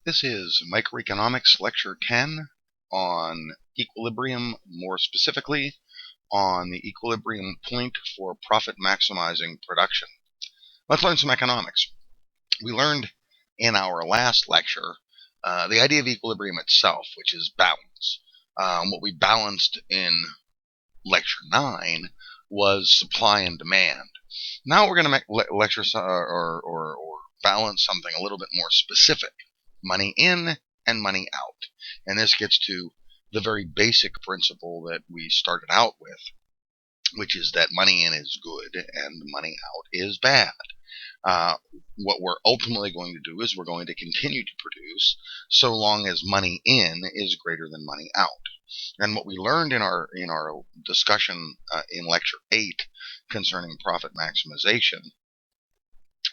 This is Microeconomics Lecture 10 on equilibrium, more specifically on the equilibrium point for profit maximizing production. Let's learn some economics. We learned in our last lecture the idea of equilibrium itself, which is balance. What we balanced in Lecture 9 was supply and demand. Now we're going to lecture or balance something a little bit more specific. Money in and money out. And this gets to the very basic principle that we started out with, which is that money in is good and money out is bad. What we're ultimately going to do is we're going to continue to produce so long as money in is greater than money out. And what we learned in our discussion in Lecture 8 concerning profit maximization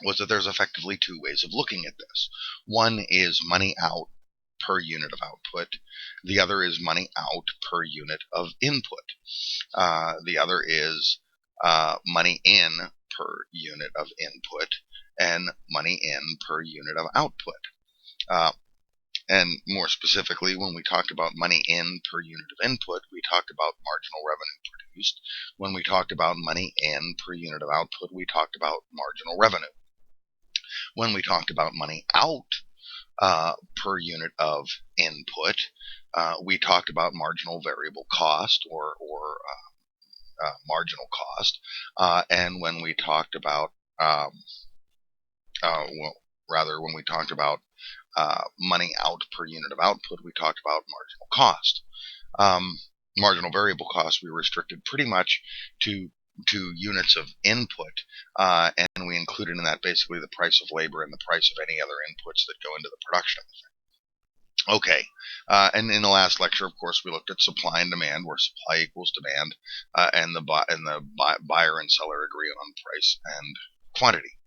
was that there's effectively two ways of looking at this. One is money out per unit of output. The other is money out per unit of input. The other is money in per unit of input and money in per unit of output. And more specifically, when we talked about money in per unit of input, we talked about marginal revenue produced. When we talked about money in per unit of output, we talked about marginal revenue. When we talked about money out per unit of input, we talked about marginal variable cost or marginal cost. And when we talked about, when we talked about money out per unit of output, we talked about marginal cost. Marginal variable cost we restricted pretty much to units of input, and we included in that basically the price of labor and the price of any other inputs that go into the production of the thing. Okay, and in the last lecture, of course, we looked at supply and demand, where supply equals demand, and the buyer and seller agree on price and quantity.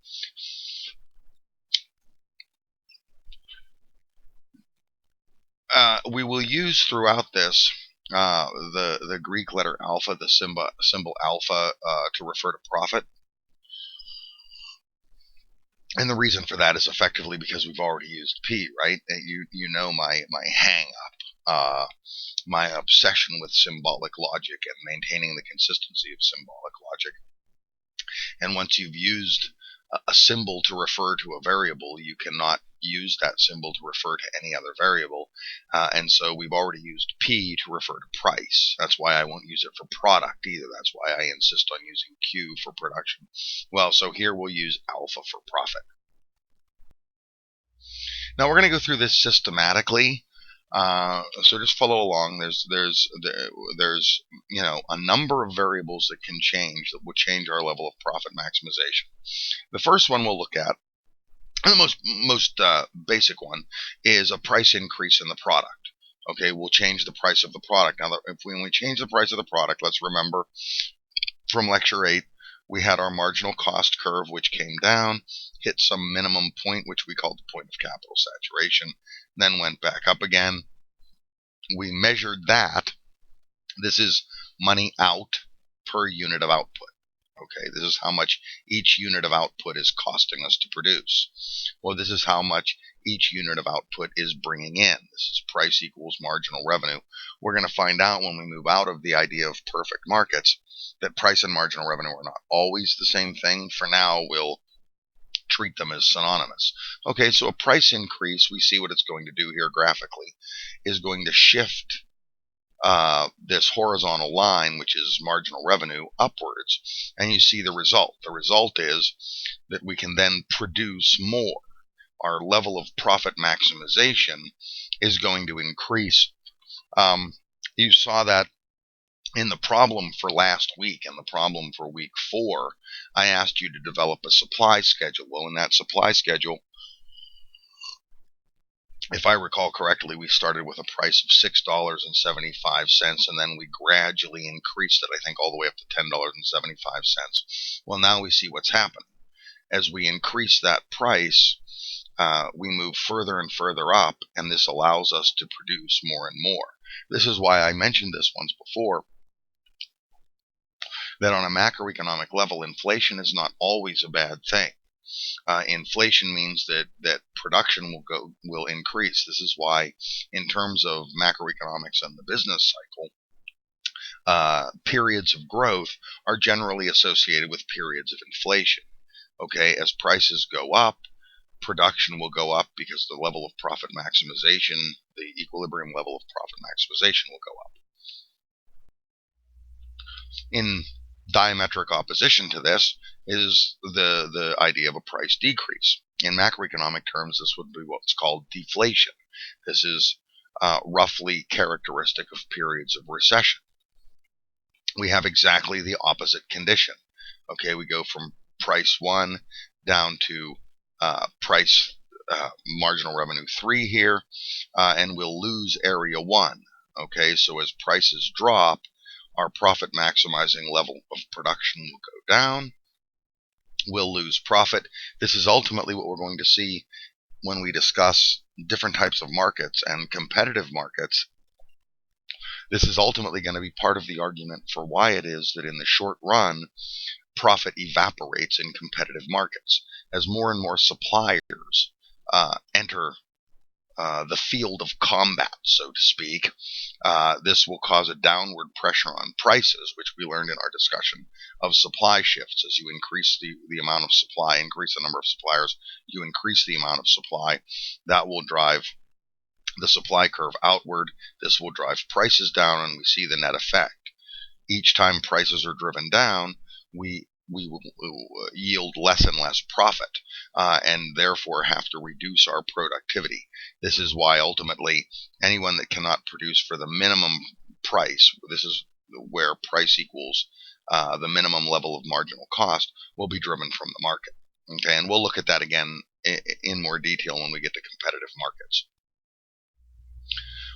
We will use throughout this the Greek letter alpha, the symbol alpha, to refer to profit. And the reason for that is effectively because we've already used P, right? You know my hang up, my obsession with symbolic logic and maintaining the consistency of symbolic logic. And once you've used a symbol to refer to a variable, you cannot use that symbol to refer to any other variable. And so we've already used P to refer to price. That's why I won't use it for product either. That's why I insist on using Q for production. Well, so here we'll use alpha for profit. Now we're going to go through this systematically. So just follow along. There's a number of variables that can change, that will change our level of profit maximization. The first one we'll look at, and the most basic one, is a price increase in the product. Okay, we'll change the price of the product. Now, when we change the price of the product, let's remember from Lecture 8, we had our marginal cost curve, which came down, hit some minimum point, which we called the point of capital saturation, then went back up again. We measured that. This is money out per unit of output. Okay, this is how much each unit of output is costing us to produce. Well, this is how much each unit of output is bringing in. This is price equals marginal revenue. We're going to find out when we move out of the idea of perfect markets that price and marginal revenue are not always the same thing. For now, we'll treat them as synonymous. Okay, so a price increase, we see what it's going to do here graphically, is going to shift this horizontal line, which is marginal revenue, upwards, and you see the result. The result is that we can then produce more. Our level of profit maximization is going to increase. You saw that in the problem for last week and the problem for week 4. I asked you to develop a supply schedule. Well, in that supply schedule, if I recall correctly, we started with a price of $6.75, and then we gradually increased it, I think, all the way up to $10.75. Well, now we see what's happened. As we increase that price, we move further and further up, and this allows us to produce more and more. This is why I mentioned this once before, that on a macroeconomic level, inflation is not always a bad thing. Inflation means that production will increase. This is why, in terms of macroeconomics and the business cycle, periods of growth are generally associated with periods of inflation. Okay, as prices go up, production will go up because the level of profit maximization, the equilibrium level of profit maximization will go up. In diametric opposition to this is the idea of a price decrease. In macroeconomic terms, this would be what's called deflation. This is roughly characteristic of periods of recession. We have exactly the opposite condition. Okay, we go from price 1 down to price marginal revenue 3 here, and we'll lose area 1. Okay, so as prices drop, our profit maximizing level of production will go down. We'll lose profit. This is ultimately what we're going to see when we discuss different types of markets and competitive markets. This is ultimately going to be part of the argument for why it is that in the short run, profit evaporates in competitive markets. As more and more suppliers enter the field of combat, so to speak, this will cause a downward pressure on prices, which we learned in our discussion of supply shifts. As you increase the amount of supply, increase the number of suppliers, you increase the amount of supply. That will drive the supply curve outward. This will drive prices down, and we see the net effect. Each time prices are driven down, we will yield less and less profit, and therefore have to reduce our productivity. This is why ultimately anyone that cannot produce for the minimum price, this is where price equals the minimum level of marginal cost, will be driven from the market. Okay, and we'll look at that again in more detail when we get to competitive markets.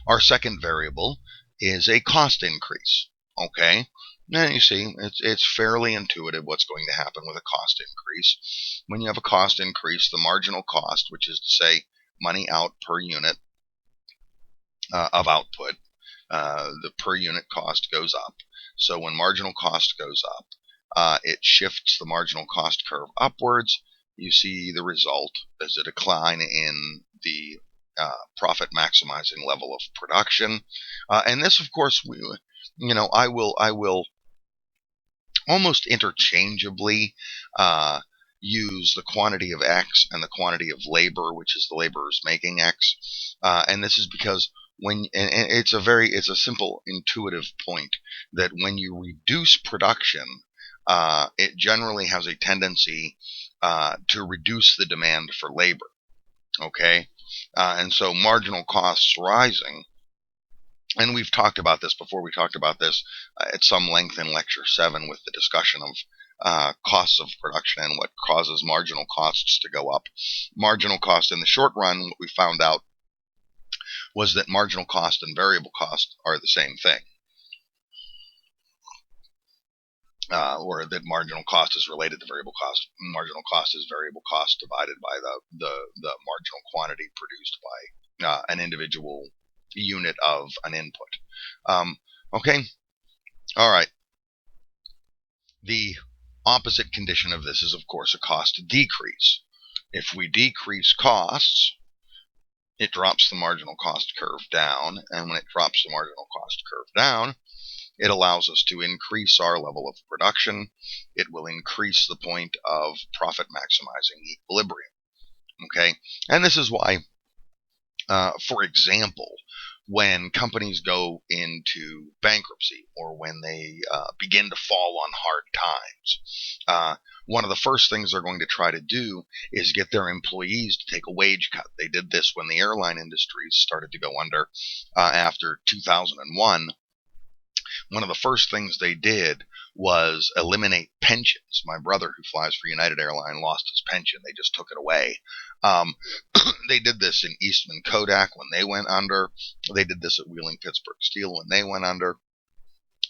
Our second variable is a cost increase. Okay, now you see it's fairly intuitive what's going to happen with a cost increase. When you have a cost increase, the marginal cost, which is to say money out per unit of output, the per unit cost goes up. So when marginal cost goes up, it shifts the marginal cost curve upwards. You see the result as a decline in the profit maximizing level of production, and this, of course, I will almost interchangeably use the quantity of X and the quantity of labor, which is the laborers making X, and this is because and it's a simple intuitive point that when you reduce production, it generally has a tendency to reduce the demand for labor. Okay. And so marginal costs rising, and we've talked about this before. We talked about this at some length in Lecture 7 with the discussion of costs of production and what causes marginal costs to go up. Marginal cost in the short run, what we found out was that marginal cost and variable cost are the same thing. Or that marginal cost is related to variable cost. Marginal cost is variable cost divided by the marginal quantity produced by an individual unit of an input. Okay, all right. The opposite condition of this is, of course, a cost decrease. If we decrease costs, it drops the marginal cost curve down, and when it drops the marginal cost curve down, it allows us to increase our level of production. It will increase the point of profit maximizing equilibrium. Okay, and this is why, for example, when companies go into bankruptcy or when they begin to fall on hard times, one of the first things they're going to try to do is get their employees to take a wage cut. They did this when the airline industry started to go under after 2001. One of the first things they did was eliminate pensions. My brother, who flies for United Airlines, lost his pension. They just took it away. They did this in Eastman Kodak when they went under. They did this at Wheeling Pittsburgh Steel when they went under.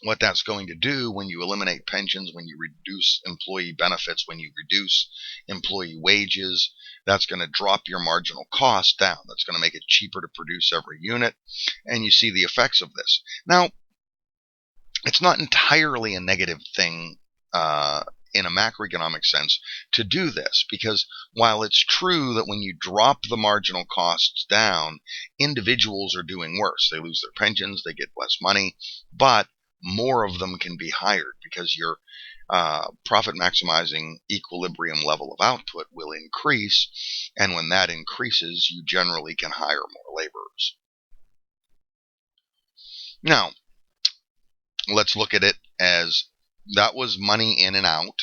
What that's going to do when you eliminate pensions, when you reduce employee benefits, when you reduce employee wages, that's going to drop your marginal cost down. That's going to make it cheaper to produce every unit. And you see the effects of this. Now, it's not entirely a negative thing in a macroeconomic sense to do this, because while it's true that when you drop the marginal costs down, individuals are doing worse. They lose their pensions, they get less money, but more of them can be hired because your profit maximizing equilibrium level of output will increase, and when that increases, you generally can hire more laborers. Now, let's look at it as that was money in and out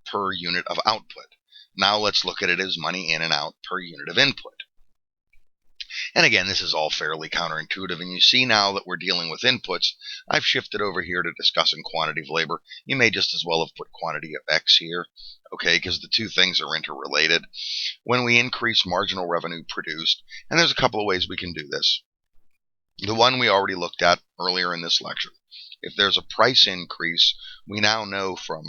per unit of output. Now let's look at it as money in and out per unit of input. And again, this is all fairly counterintuitive, and you see now that we're dealing with inputs, I've shifted over here to discussing quantity of labor. You may just as well have put quantity of X here, okay, because the two things are interrelated. When we increase marginal revenue produced, and there's a couple of ways we can do this. The one we already looked at earlier in this lecture. If there's a price increase, we now know from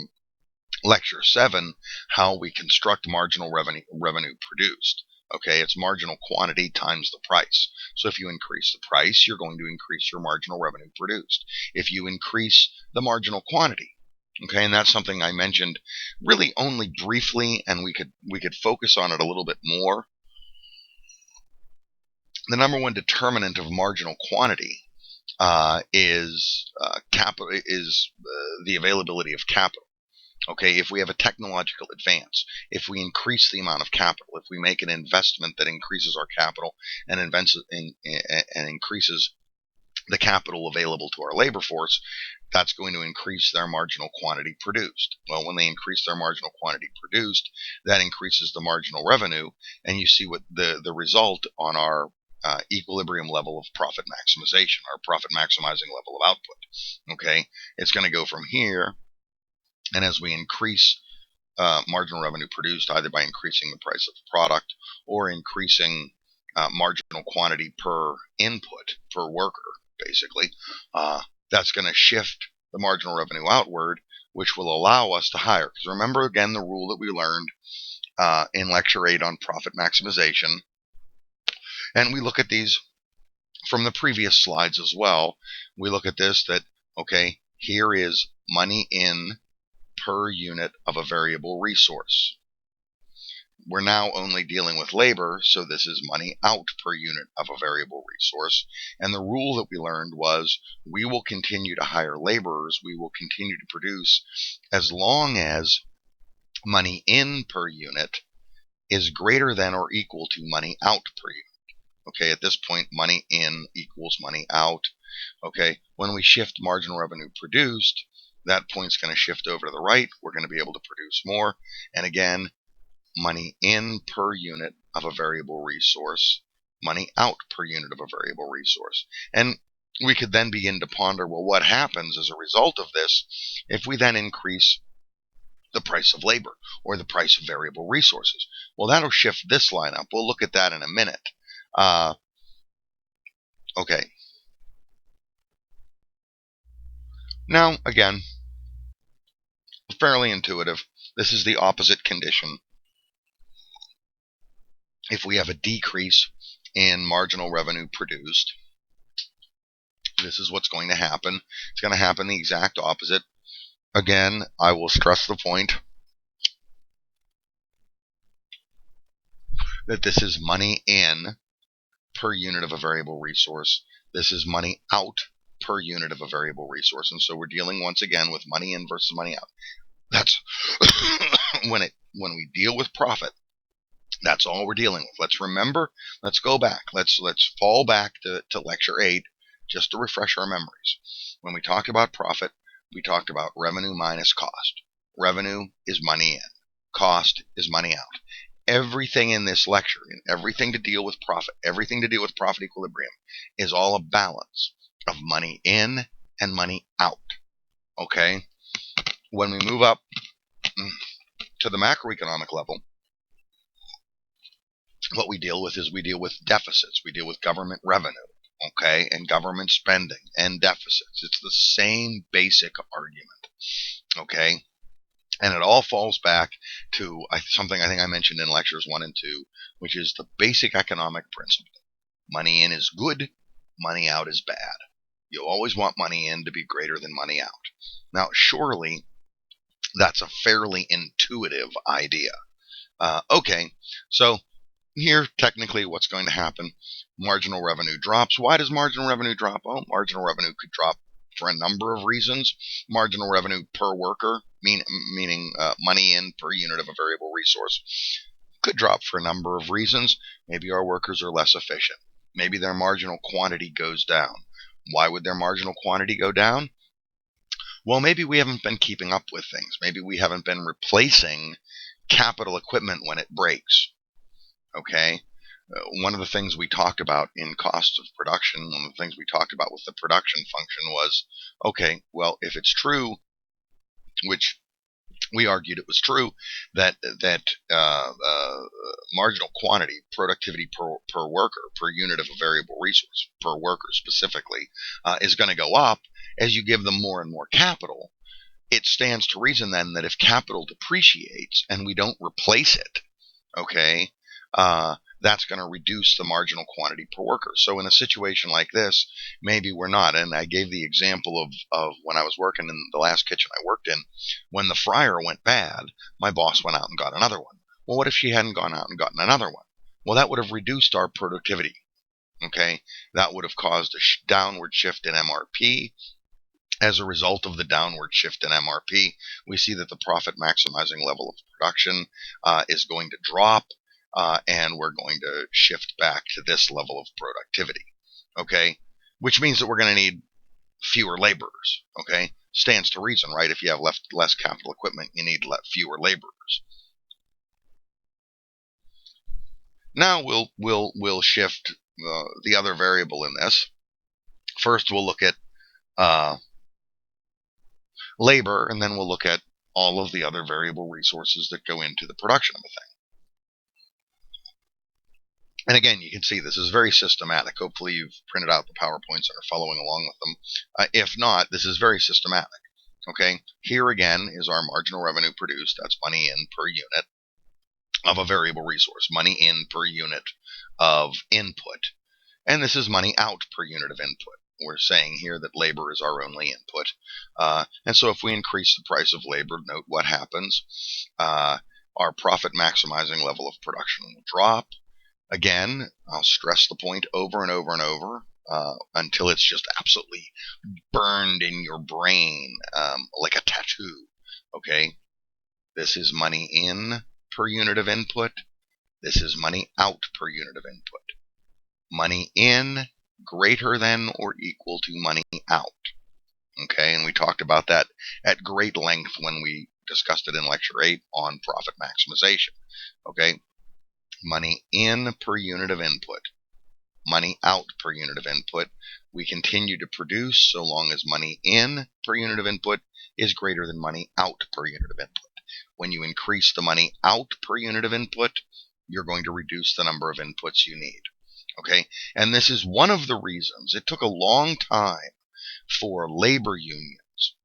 Lecture 7 how we construct marginal revenue produced. Okay, it's marginal quantity times the price. So if you increase the price, you're going to increase your marginal revenue produced. If you increase the marginal quantity, okay, and that's something I mentioned really only briefly, and we could focus on it a little bit more. The number one determinant of marginal quantity is the availability of capital. Okay, if we have a technological advance, if we increase the amount of capital, if we make an investment that increases our capital and increases the capital available to our labor force, that's going to increase their marginal quantity produced. Well, when they increase their marginal quantity produced, that increases the marginal revenue, and you see what the result on our equilibrium level of profit maximization, our profit maximizing level of output. Okay, it's going to go from here. And as we increase marginal revenue produced, either by increasing the price of the product or increasing marginal quantity per input, per worker, basically, that's going to shift the marginal revenue outward, which will allow us to hire. Because remember, again, the rule that we learned in Lecture 8 on profit maximization. And we look at these from the previous slides as well. We look at this that, okay, here is money in per unit of a variable resource. We're now only dealing with labor, so this is money out per unit of a variable resource. And the rule that we learned was we will continue to hire laborers, we will continue to produce as long as money in per unit is greater than or equal to money out per unit. Okay, at this point, money in equals money out. Okay, when we shift marginal revenue produced, that point's going to shift over to the right. We're going to be able to produce more. And again, money in per unit of a variable resource, money out per unit of a variable resource. And we could then begin to ponder, well, what happens as a result of this if we then increase the price of labor or the price of variable resources? Well, that'll shift this line up. We'll look at that in a minute. Okay. Now, again, fairly intuitive. This is the opposite condition. If we have a decrease in marginal revenue produced, this is what's going to happen. It's going to happen the exact opposite. Again, I will stress the point that this is money in per unit of a variable resource. This is money out per unit of a variable resource. And so we're dealing once again with money in versus money out. That's when we deal with profit, that's all we're dealing with. Let's remember, let's go back. Let's fall back to Lecture 8 just to refresh our memories. When we talk about profit, we talked about revenue minus cost. Revenue is money in. Cost is money out. Everything in this lecture, and everything to deal with profit, everything to deal with profit equilibrium, is all a balance of money in and money out. Okay? When we move up to the macroeconomic level, what we deal with is we deal with deficits. We deal with government revenue, okay, and government spending and deficits. It's the same basic argument, okay? And it all falls back to something I think I mentioned in Lectures 1 and 2, which is the basic economic principle. Money in is good, money out is bad. You always want money in to be greater than money out. Now, surely, That's a fairly intuitive idea. Okay, so here, technically, what's going to happen? Marginal revenue drops. Why does marginal revenue drop? Well, marginal revenue could drop for a number of reasons. Marginal revenue per worker, meaning money in per unit of a variable resource, could drop for a number of reasons. Maybe our workers are less efficient. Maybe their marginal quantity goes down. Why would their marginal quantity go down? Well, maybe we haven't been keeping up with things. Maybe we haven't been replacing capital equipment when it breaks. Okay? One of the things we talked about in costs of production, one of the things we talked about with the production function was, okay, well, if it's true, which we argued it was true, that marginal quantity, productivity per worker, per unit of a variable resource, per worker specifically, is going to go up as you give them more and more capital. It stands to reason then that if capital depreciates and we don't replace it, okay, that's going to reduce the marginal quantity per worker. So in a situation like this, maybe we're not. And I gave the example of when I was working in the last kitchen I worked in, when the fryer went bad, my boss went out and got another one. Well, what if she hadn't gone out and gotten another one? Well, that would have reduced our productivity. Okay, that would have caused a downward shift in MRP. As a result of the downward shift in MRP, we see that the profit maximizing level of production is going to drop, and we're going to shift back to this level of productivity. Okay, which means that we're going to need fewer laborers. Okay, stands to reason, right? If you have less capital equipment, you need fewer laborers. Now we'll shift the other variable in this. First, we'll look at labor, and then we'll look at all of the other variable resources that go into the production of a thing. And again, you can see this is very systematic. Hopefully you've printed out the PowerPoints and are following along with them. If not, this is very systematic. Okay, here again is our marginal revenue produced. That's money in per unit of a variable resource, money in per unit of input. And this is money out per unit of input. We're saying here that labor is our only input. And so if we increase the price of labor, note what happens. Our profit maximizing level of production will drop. Again, I'll stress the point over and over and over until it's just absolutely burned in your brain like a tattoo. Okay? This is money in per unit of input. This is money out per unit of input. Money in greater than or equal to money out. Okay, and we talked about that at great length when we discussed it in Lecture 8 on profit maximization. Okay, money in per unit of input, money out per unit of input. We continue to produce so long as money in per unit of input is greater than money out per unit of input. When you increase the money out per unit of input, you're going to reduce the number of inputs you need. Okay, and this is one of the reasons it took a long time for labor unions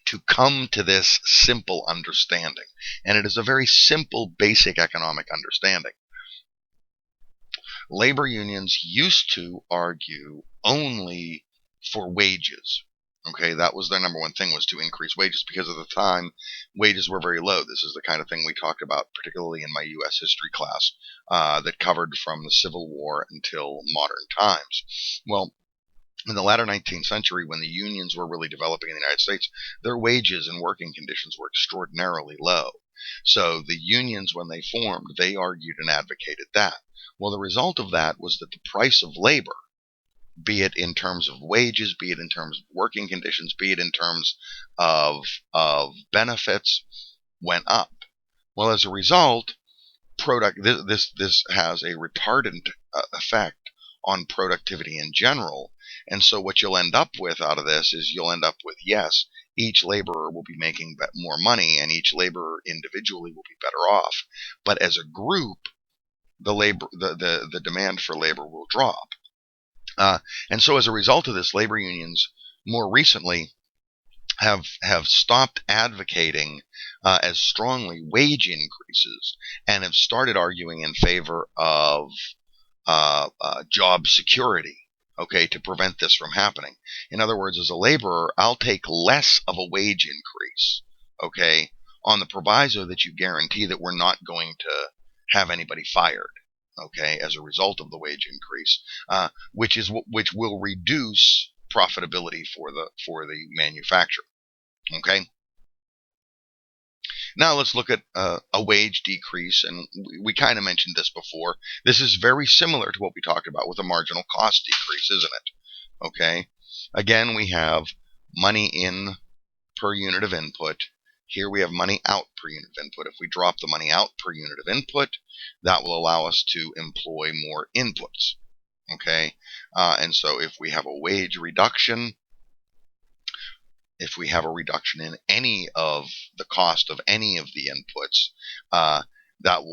to come to this simple understanding. And it is a very simple, basic economic understanding. Labor unions used to argue only for wages. Okay, that was their number one thing, was to increase wages, because at the time wages were very low. This is the kind of thing we talked about, particularly in my U.S. history class, that covered from the Civil War until modern times. Well, in the latter 19th century, when the unions were really developing in the United States, their wages and working conditions were extraordinarily low. So the unions, when they formed, they argued and advocated that. Well, the result of that was that the price of labor, be it in terms of wages, be it in terms of working conditions, be it in terms of benefits, went up. Well, as a result, this has a retardant effect on productivity in general. And so what you'll end up with out of this is you'll end up with, yes, each laborer will be making more money and each laborer individually will be better off. But as a group, the demand for labor will drop. And so as a result of this, labor unions more recently have stopped advocating as strongly wage increases and have started arguing in favor of job security, okay, to prevent this from happening. In other words, as a laborer, I'll take less of a wage increase, okay, on the proviso that you guarantee that we're not going to have anybody fired, okay, as a result of the wage increase, which will reduce profitability for the manufacturer. Okay. Now let's look at a wage decrease, and we kind of mentioned this before. This is very similar to what we talked about with a marginal cost decrease, isn't it? Okay. Again, we have money in per unit of input. Here we have money out per unit of input. If we drop the money out per unit of input, that will allow us to employ more inputs. Okay. And so if we have a wage reduction, if we have a reduction in any of the cost of any of the inputs, that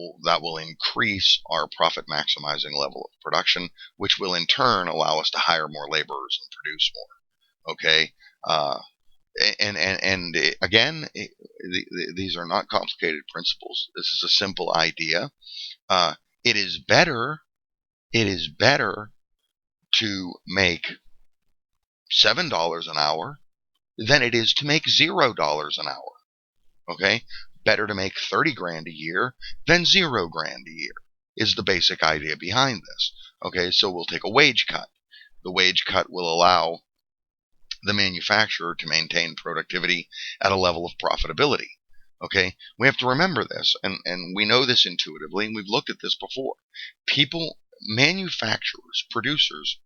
will increase our profit maximizing level of production, which will in turn allow us to hire more laborers and produce more. Okay. And again, these are not complicated principles. This is a simple idea. It is better to make $7 an hour than it is to make $0 an hour. Okay, better to make 30 grand a year than 0 grand a year is the basic idea behind this. Okay, so we'll take a wage cut. The wage cut will allow the manufacturer to maintain productivity at a level of profitability. Okay, we have to remember this, and we know this intuitively, and we've looked at this before. Manufacturers, producers,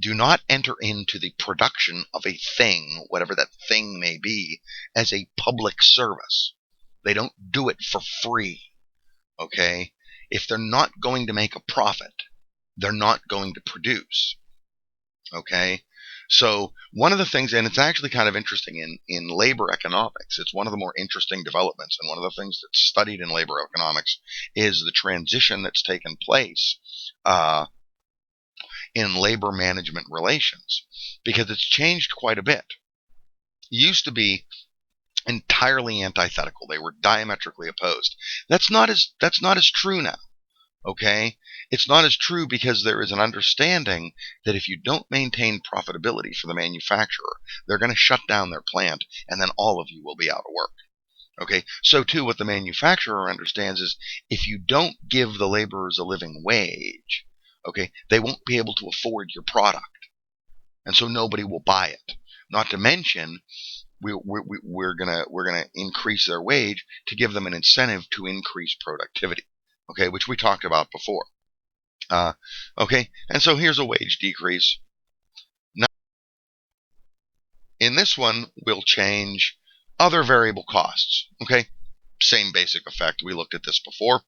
do not enter into the production of a thing, whatever that thing may be, as a public service. They don't do it for free. Okay? If they're not going to make a profit, they're not going to produce. Okay? So one of the things, and it's actually kind of interesting in labor economics, it's one of the more interesting developments, and one of the things that's studied in labor economics is the transition that's taken place in labor management relations, because it's changed quite a bit. It used to be entirely antithetical. They were diametrically opposed. That's not as true now. Okay? It's not as true because there is an understanding that if you don't maintain profitability for the manufacturer, they're going to shut down their plant, and then all of you will be out of work. Okay? So too, what the manufacturer understands is if you don't give the laborers a living wage, okay, they won't be able to afford your product, and so nobody will buy it. Not to mention, we're gonna increase their wage to give them an incentive to increase productivity. Okay, which we talked about before. Okay, and so here's a wage decrease. Now, in this one, we'll change other variable costs. Okay, same basic effect. We looked at this before.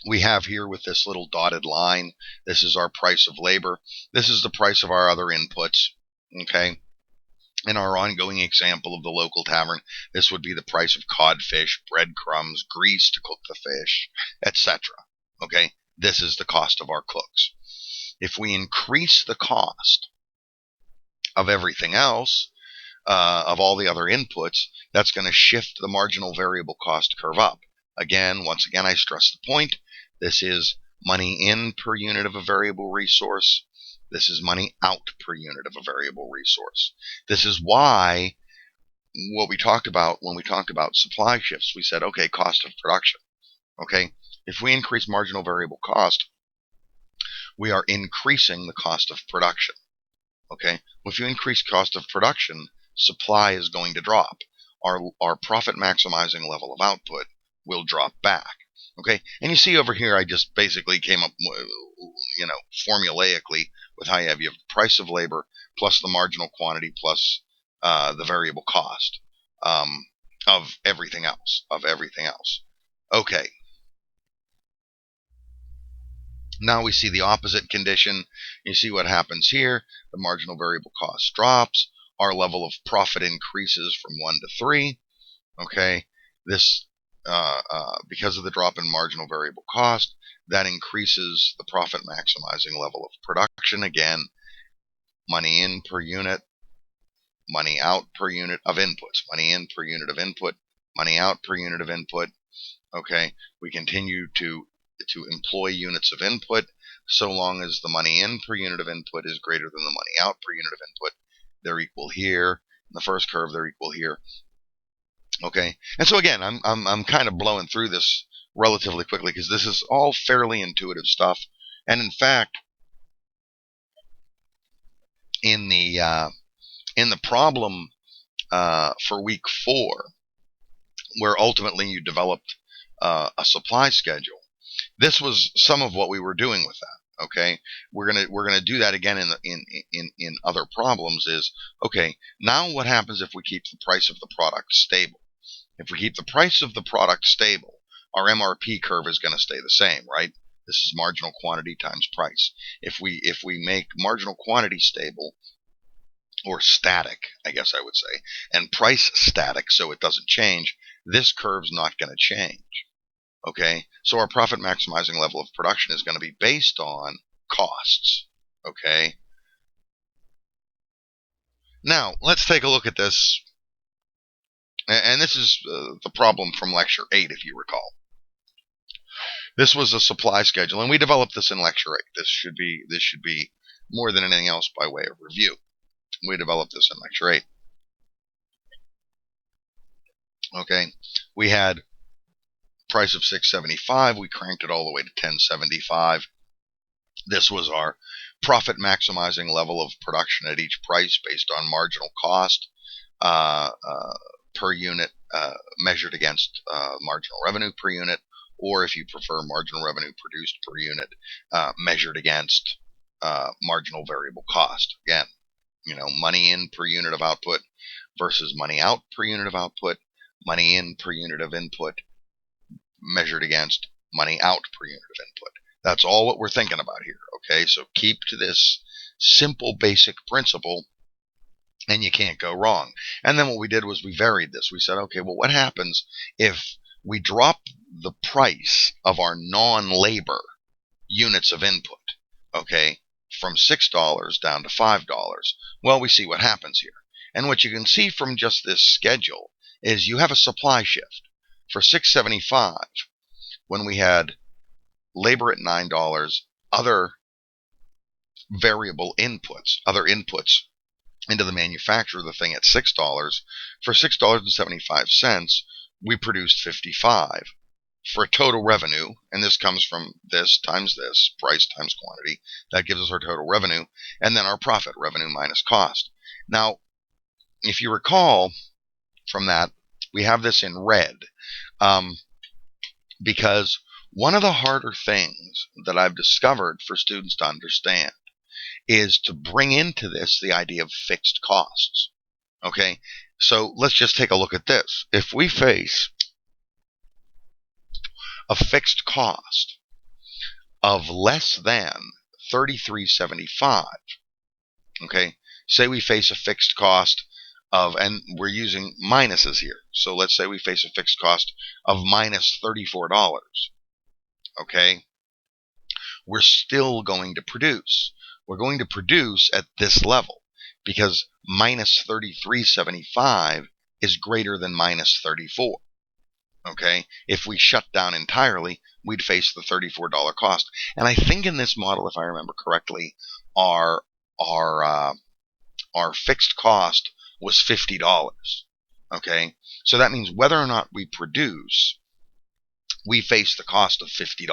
We have here with this little dotted line, this is our price of labor. This is the price of our other inputs. Okay. In our ongoing example of the local tavern, this would be the price of codfish, breadcrumbs, grease to cook the fish, etc. Okay. This is the cost of our cooks. If we increase the cost of everything else, of all the other inputs, that's going to shift the marginal variable cost curve up. Once again, I stress the point. This is money in per unit of a variable resource. This is money out per unit of a variable resource. This is why what we talked about when we talked about supply shifts, we said, okay, cost of production. Okay, if we increase marginal variable cost, we are increasing the cost of production. Okay, if you increase cost of production, supply is going to drop. Our profit maximizing level of output will drop back. Okay, and you see over here, I just basically came up, formulaically with how you have the price of labor plus the marginal quantity plus the variable cost of everything else. Okay. Now we see the opposite condition. You see what happens here. The marginal variable cost drops. Our level of profit increases from 1 to 3. Okay, this because of the drop in marginal variable cost, that increases the profit maximizing level of production. Again, money in per unit, money out per unit of inputs. Money in per unit of input, money out per unit of input. Okay, we continue to employ units of input. so long as the money in per unit of input is greater than the money out per unit of input. They're equal here. In the first curve, they're equal here. Okay, and so again, I'm kind of blowing through this relatively quickly because this is all fairly intuitive stuff. And in fact, in the problem for week 4, where ultimately you developed a supply schedule, this was some of what we were doing with that. Okay, we're gonna do that again in other problems. Is okay. Now what happens if we keep the price of the product stable? If we keep the price of the product stable, our MRP curve is going to stay the same, right? This is marginal quantity times price. If we make marginal quantity stable, or static, I guess I would say, and price static so it doesn't change, this curve's not going to change. Okay, so our profit maximizing level of production is going to be based on costs. Okay, now let's take a look at this, and this is the problem from lecture 8, if you recall. This was a supply schedule, and we developed this in lecture 8. This should be more than anything else by way of review. We developed this in lecture 8. Okay, we had price of $6.75. We cranked it all the way to $10.75. This was our profit maximizing level of production at each price based on marginal cost per unit measured against marginal revenue per unit, or if you prefer, marginal revenue produced per unit measured against marginal variable cost. Again, money in per unit of output versus money out per unit of output, money in per unit of input measured against money out per unit of input. That's all what we're thinking about here, okay? So keep to this simple basic principle and you can't go wrong. And then what we did was we varied this. We said, okay, well, what happens if we drop the price of our non-labor units of input, okay, from $6 down to $5? Well, we see what happens here. And what you can see from just this schedule is you have a supply shift. For $6.75, when we had labor at $9, other variable inputs, other inputs into the manufacture of the thing at $6, for $6.75, we produced 55 for a total revenue, and this comes from this times this, price times quantity. That gives us our total revenue, and then our profit, revenue minus cost. Now, if you recall from that, we have this in red, because one of the harder things that I've discovered for students to understand is to bring into this the idea of fixed costs. Okay, so let's just take a look at this. If we face a fixed cost of less than $33.75, okay, say we face a fixed cost of, and we're using minuses here, so let's say we face a fixed cost of minus $34, okay, we're still going to produce. We're going to produce at this level because minus $33.75 is greater than minus 34. Okay, if we shut down entirely, we'd face the $34 cost. And I think in this model, if I remember correctly, our fixed cost was $50. Okay, so that means whether or not we produce, we face the cost of $50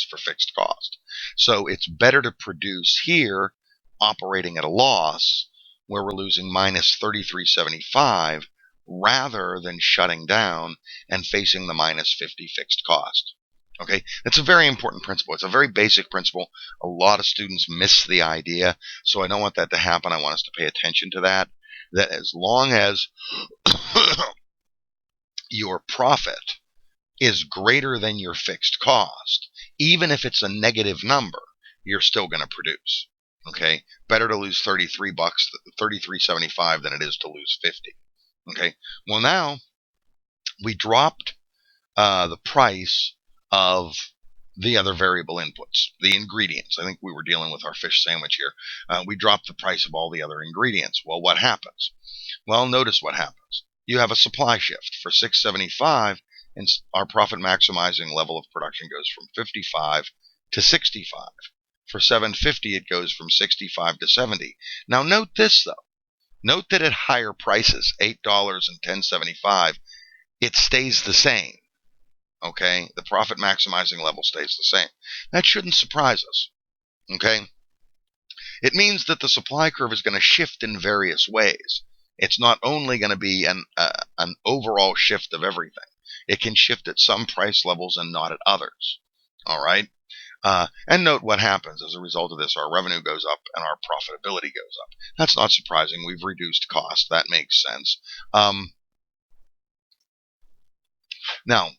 for fixed cost. So it's better to produce here, operating at a loss, where we're losing minus $33.75, rather than shutting down and facing the minus 50 fixed cost. Okay, that's a very important principle. It's a very basic principle. A lot of students miss the idea, so I don't want that to happen. I want us to pay attention to that, that as long as your profit is greater than your fixed cost, even if it's a negative number, you're still going to produce. Okay, better to lose $33.75 than it is to lose 50. Okay, well, now we dropped the price of the other variable inputs, the ingredients. I think we were dealing with our fish sandwich here. We dropped the price of all the other ingredients. Well, what happens? Well, notice what happens. You have a supply shift. For $6.75, and our profit maximizing level of production goes from 55 to 65. For 750, it goes from 65 to 70. Now note this though. Note that at higher prices, $8 and 10.75, it stays the same. Okay, the profit maximizing level stays the same. That shouldn't surprise us. Okay, it means that the supply curve is going to shift in various ways. It's not only going to be an overall shift of everything. It can shift at some price levels and not at others. All right. And note what happens as a result of this. Our revenue goes up and our profitability goes up. That's not surprising. We've reduced cost. That makes sense. Now,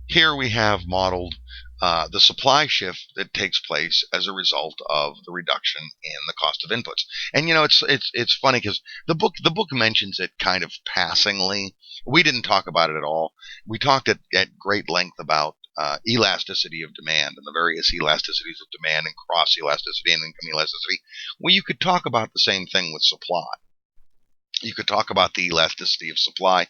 here we have modeled the supply shift that takes place as a result of the reduction in the cost of inputs. And it's funny because the book mentions it kind of passingly. We didn't talk about it at all. We talked at great length about elasticity of demand and the various elasticities of demand and cross elasticity and income elasticity. Well, you could talk about the same thing with supply. You could talk about the elasticity of supply.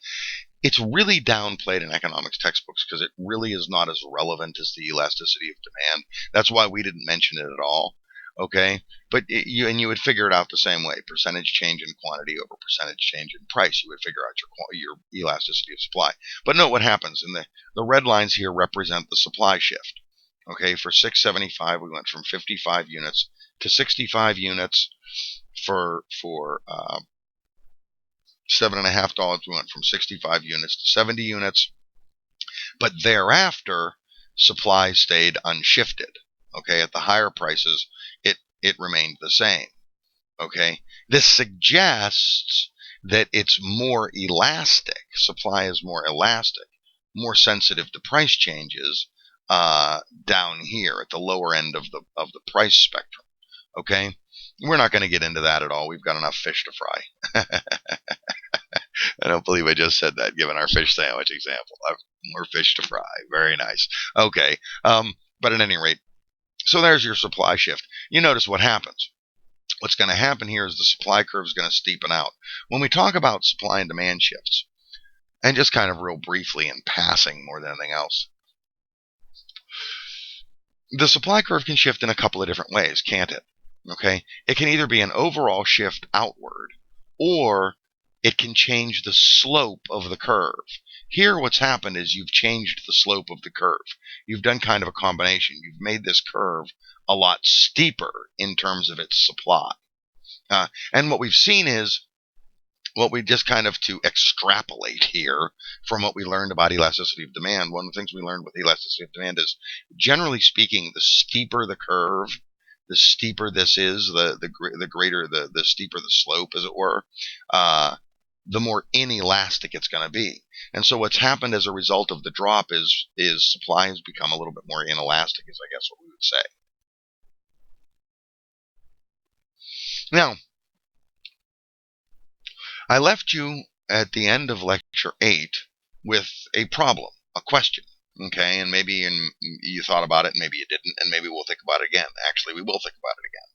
It's really downplayed in economics textbooks because it really is not as relevant as the elasticity of demand. That's why we didn't mention it at all. Okay, but you would figure it out the same way: percentage change in quantity over percentage change in price. You would figure out your elasticity of supply. But note what happens. In the red lines here represent the supply shift. Okay, for 675 we went from 55 units to 65 units. For $7.50, we went from 65 units to 70 units. But thereafter, supply stayed unshifted. Okay, at the higher prices, it remained the same. Okay, this suggests that it's more elastic. Supply is more elastic, more sensitive to price changes down here at the lower end of the price spectrum. Okay, we're not going to get into that at all. We've got enough fish to fry. I don't believe I just said that, given our fish sandwich example. More fish to fry. Very nice. Okay. But at any rate, so there's your supply shift. You notice what happens. What's going to happen here is the supply curve is going to steepen out. When we talk about supply and demand shifts, and just kind of real briefly in passing more than anything else, the supply curve can shift in a couple of different ways, can't it? Okay. It can either be an overall shift outward, or it can change the slope of the curve. Here what's happened is you've changed the slope of the curve. You've done kind of a combination. You've made this curve a lot steeper in terms of its supply. And what we've seen is, what we just kind of to extrapolate here from what we learned about elasticity of demand, one of the things we learned with elasticity of demand is, generally speaking, the steeper the curve, the steeper this is, the greater the steeper the slope, as it were, the more inelastic it's going to be. And so what's happened as a result of the drop is supply has become a little bit more inelastic, is I guess what we would say. Now, I left you at the end of lecture 8 with a problem, a question. Okay, and maybe you thought about it, and maybe you didn't, and maybe we'll think about it again. Actually, we will think about it again.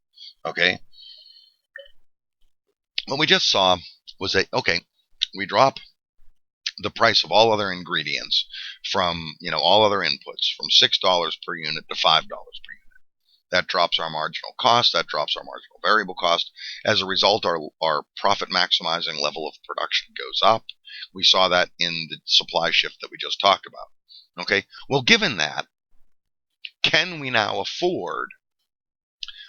Okay? What we just saw was that, okay, we drop the price of all other ingredients from, all other inputs from $6 per unit to $5 per unit. That drops our marginal cost. That drops our marginal variable cost. As a result, our profit maximizing level of production goes up. We saw that in the supply shift that we just talked about. Okay, well, given that, can we now afford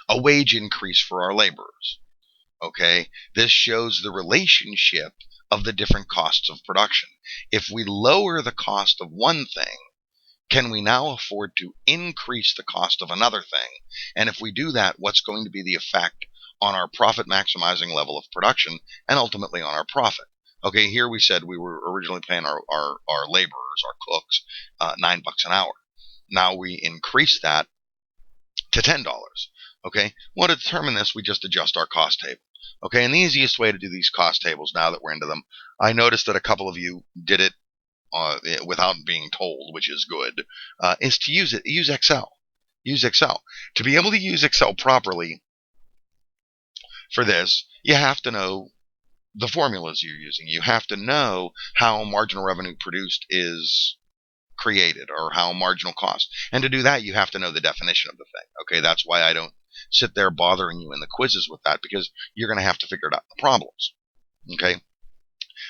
a wage increase for our laborers? Okay, this shows the relationship of the different costs of production. If we lower the cost of one thing, can we now afford to increase the cost of another thing? And if we do that, what's going to be the effect on our profit maximizing level of production and ultimately on our profit? Okay, here we said we were originally paying our laborers, our cooks, $9 an hour. Now we increase that to $10. Okay, well, to determine this, we just adjust our cost table. Okay, and the easiest way to do these cost tables, now that we're into them, I noticed that a couple of you did it without being told, which is good, is to use Excel. Use Excel. To be able to use Excel properly for this, you have to know the formulas you're using. You have to know how marginal revenue produced is created, or how marginal cost. And to do that, you have to know the definition of the thing. Okay, that's why I don't sit there bothering you in the quizzes with that, because you're going to have to figure it out in the problems. Okay,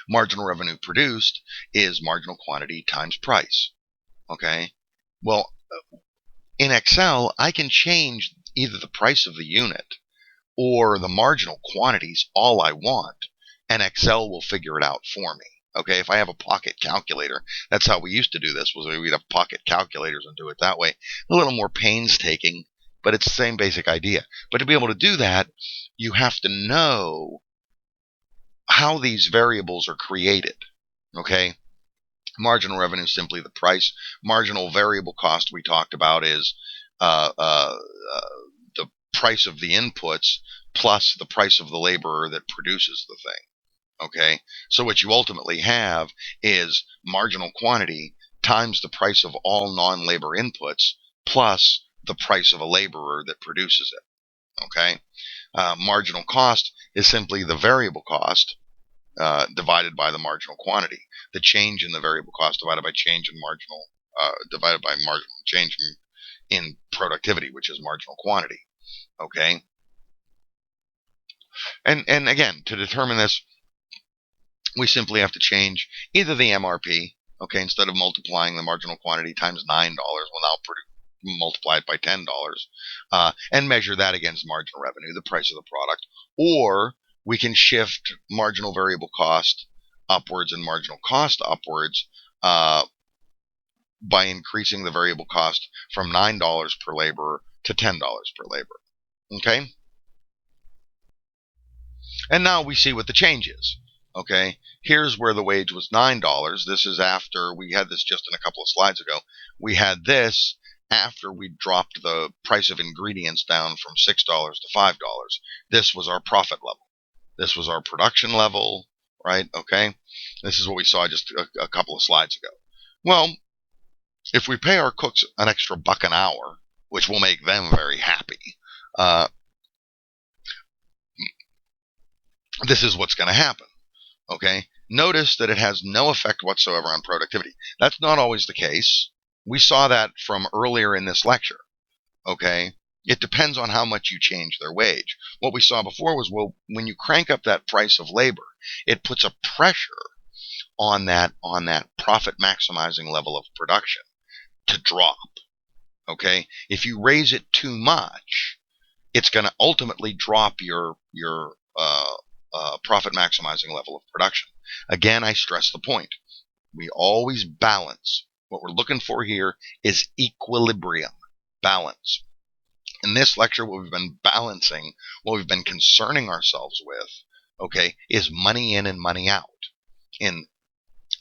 marginal revenue produced is marginal quantity times price. Okay, well, in Excel, I can change either the price of the unit or the marginal quantities all I want, and Excel will figure it out for me. Okay, if I have a pocket calculator, that's how we used to do this, was we'd have pocket calculators and do it that way. A little more painstaking, but it's the same basic idea. But to be able to do that, you have to know how these variables are created. Okay, marginal revenue is simply the price. Marginal variable cost we talked about is the price of the inputs plus the price of the laborer that produces the thing. Okay, so what you ultimately have is marginal quantity times the price of all non-labor inputs plus the price of a laborer that produces it. Okay, marginal cost is simply the variable cost divided by the marginal quantity. The change in the variable cost divided by change in marginal divided by marginal change in productivity, which is marginal quantity. Okay, and again, to determine this, we simply have to change either the MRP, okay, instead of multiplying the marginal quantity times $9, we'll now multiply it by $10, and measure that against marginal revenue, the price of the product, or we can shift marginal variable cost upwards and marginal cost upwards by increasing the variable cost from $9 per laborer to $10 per laborer. Okay? And now we see what the change is. Okay, here's where the wage was $9. This is after we had this just in a couple of slides ago. We had this after we dropped the price of ingredients down from $6 to $5. This was our profit level. This was our production level, right? Okay, this is what we saw just a couple of slides ago. Well, if we pay our cooks an extra $1 an hour, which will make them very happy, this is what's going to happen. Okay, notice that it has no effect whatsoever on productivity. That's not always the case. We saw that from earlier in this lecture. Okay, it depends on how much you change their wage. What we saw before was, well, when you crank up that price of labor, it puts a pressure on that profit maximizing level of production to drop. Okay, if you raise it too much, it's going to ultimately drop your profit maximizing level of production. Again, I stress the point. We always balance. What we're looking for here is equilibrium, balance. In this lecture, what we've been balancing, what we've been concerning ourselves with, okay, is money in and money out. In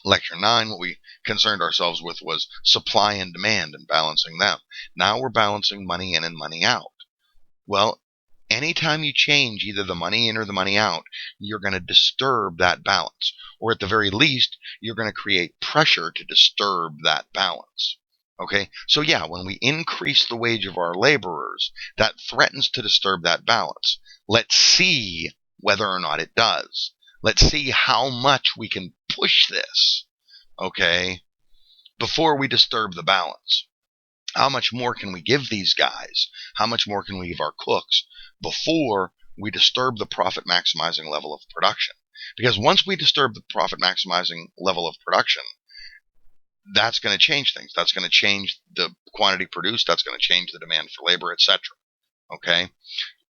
lecture 9, what we concerned ourselves with was supply and demand and balancing them. Now we're balancing money in and money out. Well, anytime you change either the money in or the money out, you're going to disturb that balance. Or at the very least, you're going to create pressure to disturb that balance. Okay, so yeah, when we increase the wage of our laborers, that threatens to disturb that balance. Let's see whether or not it does. Let's see how much we can push this, okay, before we disturb the balance. How much more can we give these guys? How much more can we give our cooks before we disturb the profit maximizing level of production? Because once we disturb the profit maximizing level of production, that's going to change things. That's going to change the quantity produced. That's going to change the demand for labor, etc. Okay?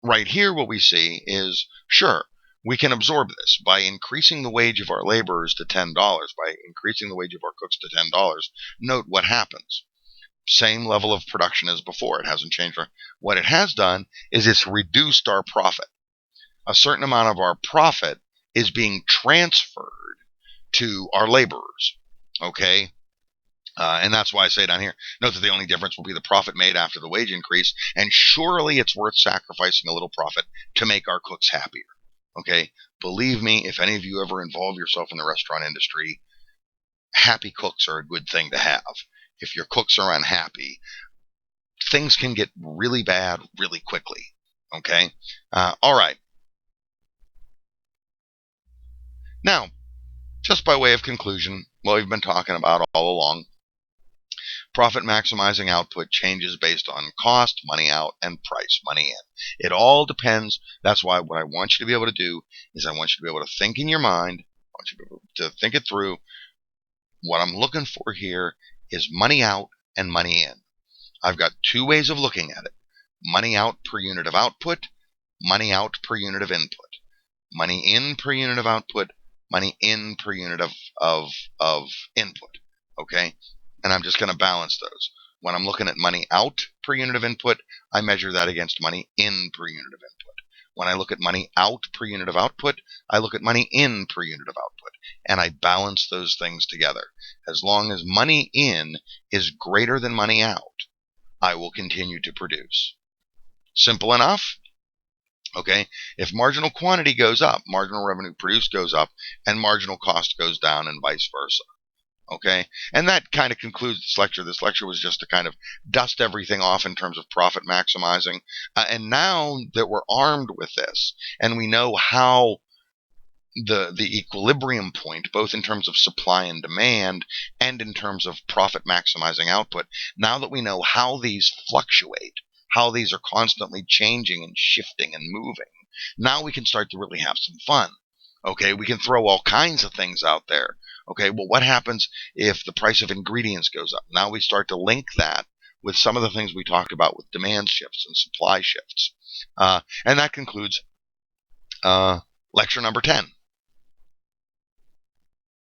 Right here, what we see is, sure, we can absorb this by increasing the wage of our laborers to $10, by increasing the wage of our cooks to $10. Note what happens. Same level of production as before. It hasn't changed. What it has done is it's reduced our profit. A certain amount of our profit is being transferred to our laborers. Okay? And that's why I say down here, note that the only difference will be the profit made after the wage increase, and surely it's worth sacrificing a little profit to make our cooks happier. Okay? Believe me, if any of you ever involve yourself in the restaurant industry, happy cooks are a good thing to have. If your cooks are unhappy, things can get really bad really quickly. Okay? All right. Now, just by way of conclusion, what we've been talking about all along Profit maximizing output changes based on cost, money out, and price, money in. It all depends. That's why what I want you to be able to do is I want you to be able to think in your mind. I want you to be able to think it through. What I'm looking for here is money out and money in. I've got two ways of looking at it. Money out per unit of output, money out per unit of input. Money in per unit of output, money in per unit of input. Okay? And I'm just going to balance those. When I'm looking at money out per unit of input, I measure that against money in per unit of input. When I look at money out per unit of output, I look at money in per unit of output. And I balance those things together. As long as money in is greater than money out, I will continue to produce. Simple enough? Okay, if marginal quantity goes up, marginal revenue produced goes up, and marginal cost goes down, and vice versa. Okay, and that kind of concludes this lecture. This lecture was just to kind of dust everything off in terms of profit maximizing. And now that we're armed with this, and we know how the equilibrium point, both in terms of supply and demand, and in terms of profit maximizing output, now that we know how these fluctuate, how these are constantly changing and shifting and moving, now we can start to really have some fun. Okay, we can throw all kinds of things out there. Okay, well, what happens if the price of ingredients goes up? Now we start to link that with some of the things we talked about with demand shifts and supply shifts. And that concludes lecture number 10.